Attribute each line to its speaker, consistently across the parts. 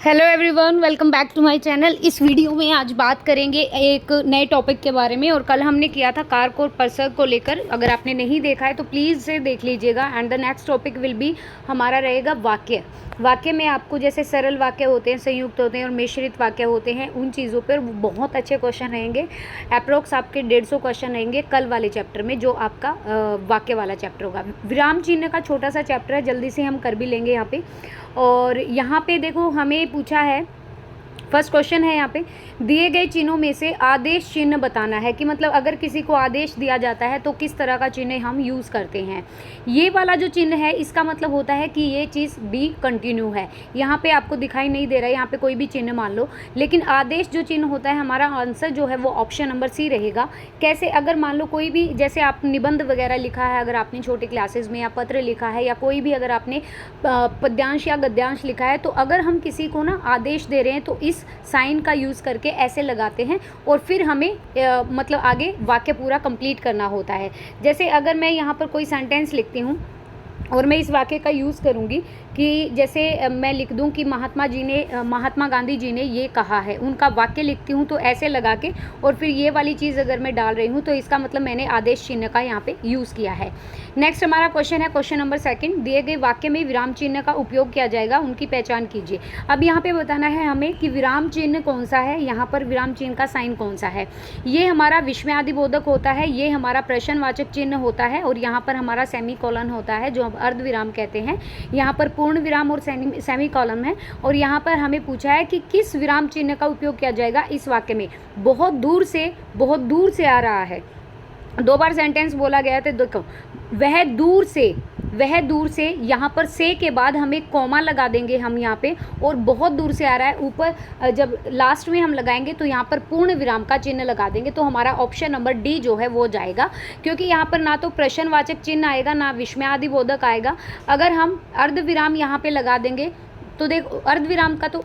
Speaker 1: Hello everyone, welcome back to my channel. इस video में आज बात करेंगे एक नए टॉपिक के बारे में। और कल हमने किया था कारक और परसक को लेकर। अगर आपने नहीं देखा है तो प्लीज़ से देख लीजिएगा। And the next topic will be हमारा रहेगा वाक्य। वाक्य में आपको जैसे सरल वाक्य होते हैं, संयुक्त होते हैं और मिश्रित वाक्य होते हैं, उन चीज़ों पर बहुत अच्छे क्वेश्चन रहेंगे। अप्रोक्स आपके 150 क्वेश्चन रहेंगे कल वाले चैप्टर में, जो आपका वाक्य वाला चैप्टर होगा। विराम चिन्ह का छोटा सा चैप्टर है, जल्दी से हम कर भी लेंगे यहाँ पे। और यहाँ पे देखो हमें पूछा है, फर्स्ट क्वेश्चन है यहाँ पे, दिए गए चिन्हों में से आदेश चिन्ह बताना है। कि मतलब अगर किसी को आदेश दिया जाता है तो किस तरह का चिन्ह हम यूज़ करते हैं। ये वाला जो चिन्ह है इसका मतलब होता है कि ये चीज़ बी कंटिन्यू है। यहाँ पे आपको दिखाई नहीं दे रहा है, यहाँ पे कोई भी चिन्ह मान लो। लेकिन आदेश जो चिन्ह होता है, हमारा आंसर जो है वो ऑप्शन नंबर सी रहेगा। कैसे? अगर मान लो कोई भी, जैसे आप निबंध वगैरह लिखा है, अगर आपने छोटे क्लासेस में, या पत्र लिखा है, या कोई भी अगर आपने पद्यांश या गद्यांश लिखा है, तो अगर हम किसी को ना आदेश दे रहे हैं तो इस साइन का यूज़ करके ऐसे लगाते हैं और फिर हमें मतलब आगे वाक्य पूरा कंप्लीट करना होता है। जैसे अगर मैं यहाँ पर कोई सेंटेंस लिखती हूँ और मैं इस वाक्य का यूज़ करूँगी कि जैसे मैं लिख दूँ कि महात्मा गांधी जी ने ये कहा है, उनका वाक्य लिखती हूँ तो ऐसे लगा के, और फिर ये वाली चीज़ अगर मैं डाल रही हूँ तो इसका मतलब मैंने आदेश चिन्ह का यहाँ पे यूज़ किया है। नेक्स्ट हमारा क्वेश्चन है, क्वेश्चन नंबर 2, दिए गए वाक्य में विराम चिन्ह का उपयोग किया जाएगा, उनकी पहचान कीजिए। अब यहाँ पे बताना है हमें कि विराम चिन्ह कौन सा है, यहाँ पर विराम चिन्ह का साइन कौन सा है। ये हमारा विस्मयादिबोधक होता है, ये हमारा प्रश्नवाचक चिन्ह होता है, और यहाँ पर हमारा सेमी कॉलन होता है, जो हम अर्धविराम कहते हैं। यहाँ पर पूर्ण विराम और सेमी कॉलन है। और यहाँ पर हमें पूछा है कि किस विराम चिन्ह का उपयोग किया जाएगा इस वाक्य में। बहुत दूर से आ रहा है, 2 बार सेंटेंस बोला गया था। देखो, वह दूर से यहाँ पर से के बाद हमें कॉमा लगा देंगे हम यहाँ पे, और बहुत दूर से आ रहा है ऊपर जब लास्ट में हम लगाएंगे तो यहाँ पर पूर्ण विराम का चिन्ह लगा देंगे। तो हमारा ऑप्शन नंबर डी जो है वो जाएगा, क्योंकि यहाँ पर ना तो प्रश्नवाचक चिन्ह आएगा, ना विस्मयादिबोधक आएगा। अगर हम अर्धविराम यहाँ पे लगा देंगे तो देखो, अर्धविराम का तो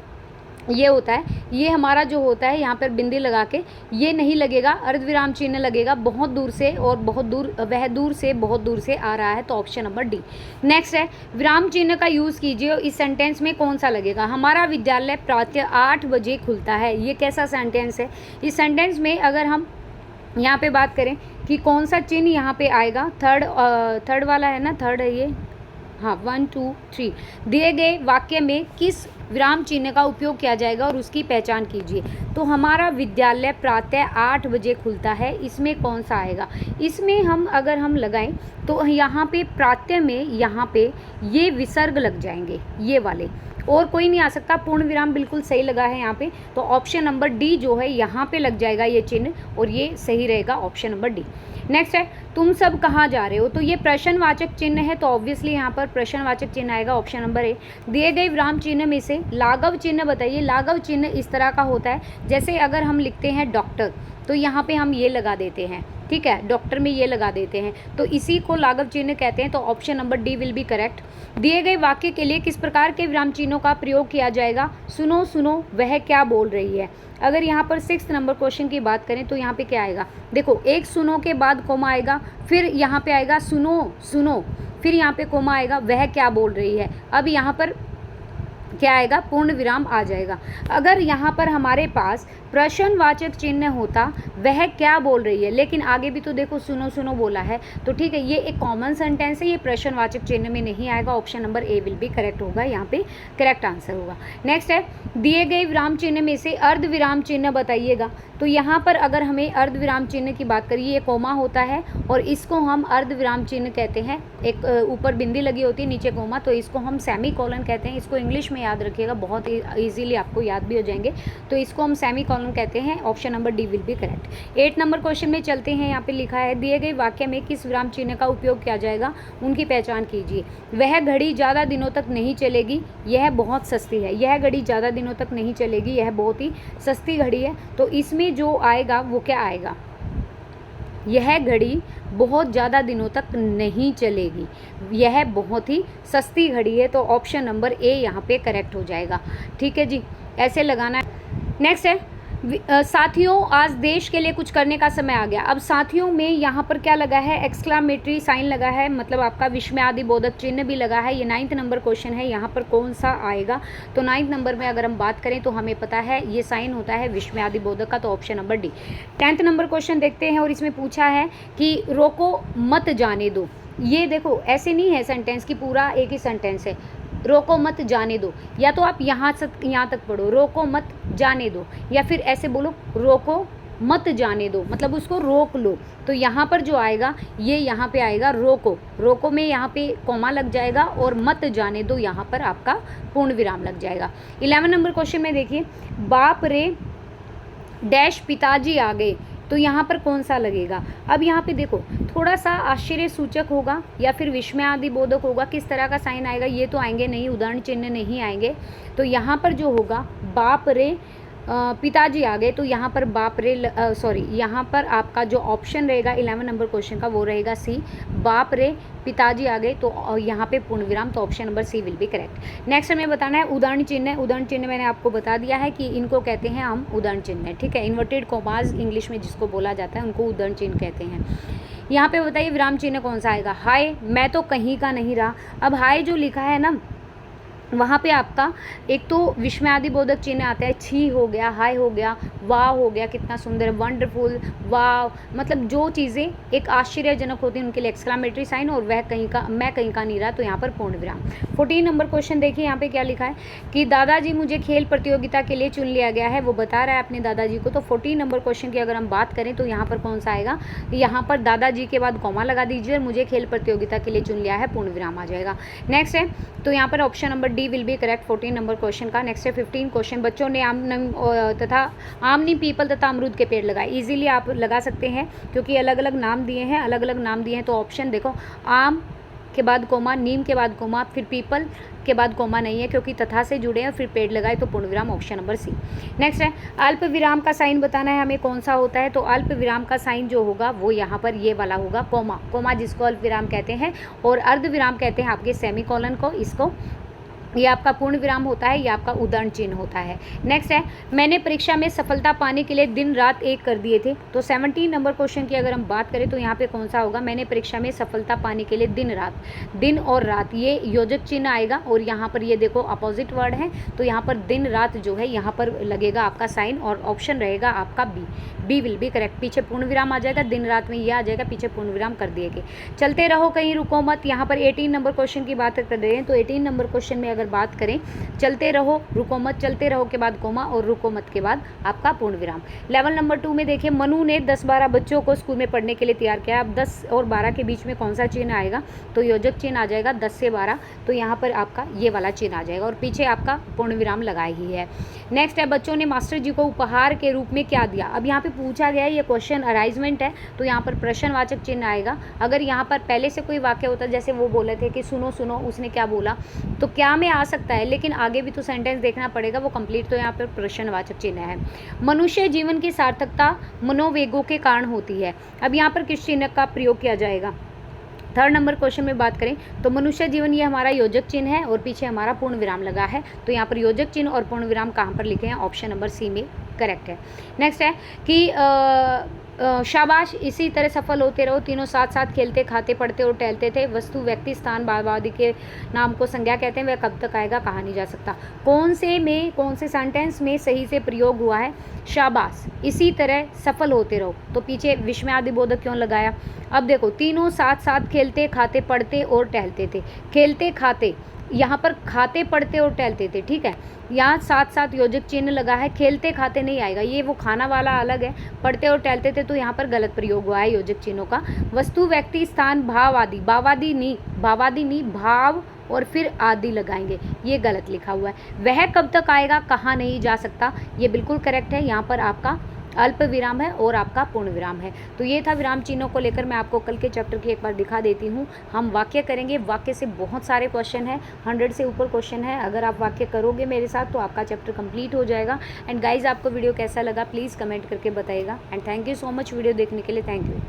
Speaker 1: ये होता है, ये हमारा जो होता है यहाँ पर बिंदी लगा के, ये नहीं लगेगा, अर्धविराम चिन्ह लगेगा। बहुत दूर से, और बहुत दूर, वह दूर से बहुत दूर से आ रहा है, तो ऑप्शन नंबर डी। नेक्स्ट है, विराम चिन्ह का यूज़ कीजिए, इस सेंटेंस में कौन सा लगेगा। हमारा विद्यालय प्रातः 8 बजे खुलता है, ये कैसा सेंटेंस है। इस सेंटेंस में अगर हम यहाँ पे बात करें कि कौन सा चिन्ह यहाँ पे आएगा, थर्ड वाला है ना, थर्ड है ये, हाँ 1 2 3, दिए गए वाक्य में किस विराम चिन्ह का उपयोग किया जाएगा और उसकी पहचान कीजिए। तो हमारा विद्यालय प्रातः 8 बजे खुलता है, इसमें कौन सा आएगा। इसमें हम अगर हम लगाएं तो यहाँ पे प्रातः में यहाँ पे ये विसर्ग लग जाएंगे, ये वाले, और कोई नहीं आ सकता। पूर्ण विराम बिल्कुल सही लगा है यहाँ पे, तो ऑप्शन नंबर डी जो है यहाँ पे लग जाएगा ये चिन्ह, और ये सही रहेगा, ऑप्शन नंबर डी। नेक्स्ट है, तुम सब कहाँ जा रहे हो। तो ये प्रश्नवाचक चिन्ह है, तो ऑब्वियसली यहाँ पर प्रश्नवाचक चिन्ह आएगा, ऑप्शन नंबर ए। दिए गए विराम चिन्ह में से लाघव चिन्ह बताइए। लाघव चिन्ह इस तरह का होता है, जैसे अगर हम लिखते हैं डॉक्टर तो यहाँ पे हम ये लगा देते हैं, ठीक है, डॉक्टर में ये लगा देते हैं, तो इसी को लाघव चिन्ह कहते हैं। तो option number D will be correct. दिए गए वाक्य के लिए किस प्रकार के विराम चिन्हों का प्रयोग किया जाएगा। सुनो सुनो वह क्या बोल रही है। अगर यहाँ पर 6 नंबर क्वेश्चन की बात करें तो यहाँ पे क्या आएगा, देखो, एक सुनो के बाद कोमा आएगा, फिर यहाँ पे आएगा सुनो सुनो, फिर यहाँ पे कोमा आएगा, वह क्या बोल रही है। अब यहाँ पर क्या आएगा, पूर्ण विराम आ जाएगा। अगर यहाँ पर हमारे पास प्रश्नवाचक चिन्ह होता, वह क्या बोल रही है, लेकिन आगे भी तो देखो सुनो सुनो बोला है, तो ठीक है, ये एक कॉमन सेंटेंस है, ये प्रश्नवाचक चिन्ह में नहीं आएगा। Option number A will be correct होगा, यहाँ पे करेक्ट आंसर होगा। नेक्स्ट है, दिए गए विराम चिन्ह में से अर्धविराम चिन्ह बताइएगा। तो यहाँ पर अगर हमें अर्धविराम चिन्ह की बात करिए, ये कोमा होता है और इसको हम अर्धविराम चिन्ह कहते हैं। एक ऊपर बिंदी लगी होती है, नीचे कोमा, तो इसको हम सेमी कॉलन कहते हैं। इसको इंग्लिश में याद रखिएगा, बहुत ईजिली आपको याद भी हो जाएंगे। तो इसको हम सेमी कॉलन कहते हैं, option number D will be correct. 8 number question में चलते हैं। यहाँ पे लिखा है, दिए गए वाक्य में किस विराम चिन्ह का उपयोग किया जाएगा, उनकी पहचान कीजिए। वह घड़ी ज़्यादा दिनों तक नहीं चलेगी, यह बहुत सस्ती है। यह घड़ी ज़्यादा दिनों तक नहीं चलेगी, यह बहुत ही सस्ती घड़ी है। तो इसमें जो आएगा वो क्या आएगा, यह घड़ी बहुत ज़्यादा दिनों तक नहीं चलेगी, यह बहुत ही सस्ती घड़ी है। तो ऑप्शन नंबर ए यहाँ पे करेक्ट हो जाएगा, ठीक है जी, ऐसे लगाना है। नेक्स्ट है, साथियों आज देश के लिए कुछ करने का समय आ गया। अब साथियों में यहाँ पर क्या लगा है, एक्सक्लामेटरी साइन लगा है, मतलब आपका विस्मयादिबोधक चिन्ह भी लगा है। ये 9th नंबर क्वेश्चन है, यहाँ पर कौन सा आएगा? तो 9th नंबर में अगर हम बात करें तो हमें पता है ये साइन होता है विस्मयादिबोधक का, तो option number D. 10th number question देखते हैं और इसमें पूछा है कि रोको मत जाने दो। ये देखो ऐसे नहीं है सेंटेंस की पूरा एक ही सेंटेंस है, रोको मत जाने दो, या तो आप यहाँ तक पढ़ो रोको मत जाने दो, या फिर ऐसे बोलो रोको मत जाने दो, मतलब उसको रोक लो। तो यहाँ पर जो आएगा ये यहाँ पे आएगा रोको, रोको में यहाँ पे कॉमा लग जाएगा और मत जाने दो यहाँ पर आपका पूर्ण विराम लग जाएगा। 11 नंबर क्वेश्चन में देखिए, बाप रे डैश पिताजी आ गए, तो यहाँ पर कौन सा लगेगा? अब यहाँ पे देखो थोड़ा सा आश्चर्य सूचक होगा या फिर विस्मयादिबोधक होगा, किस तरह का साइन आएगा ये तो आएंगे नहीं, उदाहरण चिन्ह नहीं आएंगे। तो यहाँ पर जो होगा बाप रे पिताजी आ गए, तो यहाँ पर बाप रे यहाँ पर आपका जो ऑप्शन रहेगा 11 नंबर क्वेश्चन का वो रहेगा सी, बाप रे पिताजी आ गए, तो यहाँ पे पूर्ण विराम, तो option number C will be correct. Next हमें बताना है उदाहरण चिन्ह। उदाहरण चिन्ह मैंने आपको बता दिया है कि इनको कहते हैं हम उदाहरण चिन्ह, ठीक है। इन्वर्टेड कॉमास इंग्लिश में जिसको बोला जाता है उनको उदाहरण चिन्ह कहते हैं। यहाँ पे बताइए विराम चिन्ह कौन सा आएगा? हाय मैं तो कहीं का नहीं रहा। अब हाय जो लिखा है ना वहाँ पे आपका एक तो विस्मयादिबोधक चिन्ह आता है, छी हो गया, हाय हो गया, वाह हो गया, कितना सुंदर, वंडरफुल, वाह, मतलब जो चीज़ें एक आश्चर्यजनक होती हैं उनके लिए एक्सक्लामेटरी साइन, और वह कहीं का, मैं कहीं का नहीं रहा, तो यहाँ पर पूर्ण विराम। 14 नंबर क्वेश्चन देखिए, यहाँ पे क्या लिखा है कि दादाजी मुझे खेल प्रतियोगिता के लिए चुन लिया गया है, वो बता रहा है अपने दादाजी को। तो 14 नंबर क्वेश्चन की अगर हम बात करें तो यहाँ पर कौन सा आएगा? यहाँ पर दादाजी के बाद कॉमा लगा दीजिए और मुझे खेल प्रतियोगिता के लिए चुन लिया है, पूर्ण विराम आ जाएगा। नेक्स्ट है तो यहाँ पर option number D will be correct 14 number question का। नेक्स्ट है 15 क्वेश्चन, बच्चों ने आमनी पीपल तथा अमरूद के पेड़ लगाए। इजीली आप लगा सकते हैं क्योंकि अलग अलग नाम दिए हैं, तो ऑप्शन देखो, आम के बाद कोमा, नीम के बाद कोमा, फिर पीपल के बाद कोमा नहीं है क्योंकि तथा से जुड़े हैं, फिर पेड़ लगाए, तो पूर्ण विराम ऑप्शन नंबर सी। नेक्स्ट है अल्प विराम का साइन बताना है हमें कौन सा होता है। तो अल्प विराम का साइन जो होगा वो यहाँ पर ये वाला होगा, कोमा जिसको अल्प विराम कहते हैं, और अर्ध विराम कहते हैं आपके सेमीकोलन को, इसको ये आपका पूर्ण विराम होता है, ये आपका उदाहरण चिन्ह होता है। नेक्स्ट है मैंने परीक्षा में सफलता पाने के लिए दिन रात एक कर दिए थे। तो 17 नंबर क्वेश्चन की अगर हम बात करें तो यहाँ पे कौन सा होगा? मैंने परीक्षा में सफलता पाने के लिए दिन रात, दिन और रात ये योजक चिन्ह आएगा, और यहाँ पर ये देखो अपोजिट वर्ड है, तो यहाँ पर दिन रात जो है यहाँ पर लगेगा आपका साइन, और ऑप्शन रहेगा आपका बी विल बी करेक्ट। पीछे पूर्ण विराम आ जाएगा, दिन रात में ये आ जाएगा, पीछे पूर्ण विराम कर दिए गए। चलते रहो कहीं रुको मत, यहाँ पर 18 नंबर क्वेश्चन की बात कर रहे हैं। तो 18 नंबर क्वेश्चन में अगर बात करें चलते रहो रुको मत, चलते रहो के बाद कोमा और रुको मत के बाद आपका पूर्ण विराम। लेवल नंबर 2 में देखिए, मनु ने 10-12 बच्चों को स्कूल में पढ़ने के लिए तैयार किया। अब 10 और 12 के बीच में कौन सा चिन्ह आएगा? तो योजक चिन्ह आ जाएगा 10 से 12, तो यहाँ पर आपका ये वाला चिन्ह आ जाएगा, और पीछे आपका पूर्ण विराम लगाया ही है। नेक्स्ट है बच्चों ने मास्टर जी को उपहार के रूप में क्या दिया। अब यहाँ पे पूछा गया है, ये क्वेश्चन अराइजमेंट है, तो यहाँ पर प्रश्नवाचक चिन्ह आएगा। अगर यहाँ पर पहले से कोई वाक्य होता, जैसे वो बोले थे कि सुनो सुनो उसने क्या बोला, तो क्या में आ सकता है, लेकिन आगे भी तो सेंटेंस देखना पड़ेगा वो कंप्लीट, तो यहाँ पर प्रश्नवाचक चिन्ह है। मनुष्य जीवन की सार्थकता मनोवेगों के कारण होती है। अब यहाँ पर किस चिन्ह का प्रयोग किया जाएगा? 3rd नंबर क्वेश्चन में बात करें तो मनुष्य जीवन ये हमारा योजक चिन्ह है, और पीछे हमारा पूर्ण विराम लगा है, तो यहाँ पर योजक चिन्ह और पूर्ण विराम कहाँ पर लिखे हैं? ऑप्शन नंबर सी में करेक्ट है। नेक्स्ट है कि शाबाश इसी तरह सफल होते रहो, तीनों साथ साथ खेलते खाते पढ़ते और टहलते थे। वस्तु व्यक्ति स्थान बावादी के नाम को संज्ञा कहते हैं, वह कब तक आएगा कहा नहीं जा सकता। कौन से सेंटेंस में सही से प्रयोग हुआ है? शाबाश इसी तरह सफल होते रहो, तो पीछे विस्मयादिबोधक क्यों लगाया? अब देखो तीनों साथ साथ खेलते खाते पढ़ते और टहलते थे, खेलते खाते, यहाँ पर खाते पढ़ते और टहलते थे, ठीक है। यहाँ साथ साथ योजक चिन्ह लगा है, खेलते खाते नहीं आएगा, ये वो खाना वाला अलग है, पढ़ते और टहलते थे, तो यहाँ पर गलत प्रयोग हुआ है योजक चिन्हों का। वस्तु व्यक्ति स्थान भाव आदि, भावादि नहीं भाव और फिर आदि लगाएंगे, ये गलत लिखा हुआ है। वह कब तक आएगा कहा नहीं जा सकता, ये बिल्कुल करेक्ट है। यहाँ पर आपका अल्प विराम है और आपका पूर्ण विराम है। तो ये था विराम चिन्हों को लेकर। मैं आपको कल के चैप्टर की एक बार दिखा देती हूँ। हम वाक्य करेंगे, वाक्य से बहुत सारे क्वेश्चन हैं, 100 से ऊपर क्वेश्चन है। अगर आप वाक्य करोगे मेरे साथ तो आपका चैप्टर कंप्लीट हो जाएगा। एंड गाइज आपको वीडियो कैसा लगा प्लीज़ कमेंट करके बताइएगा। And thank you so much video देखने के लिए, थैंक यू।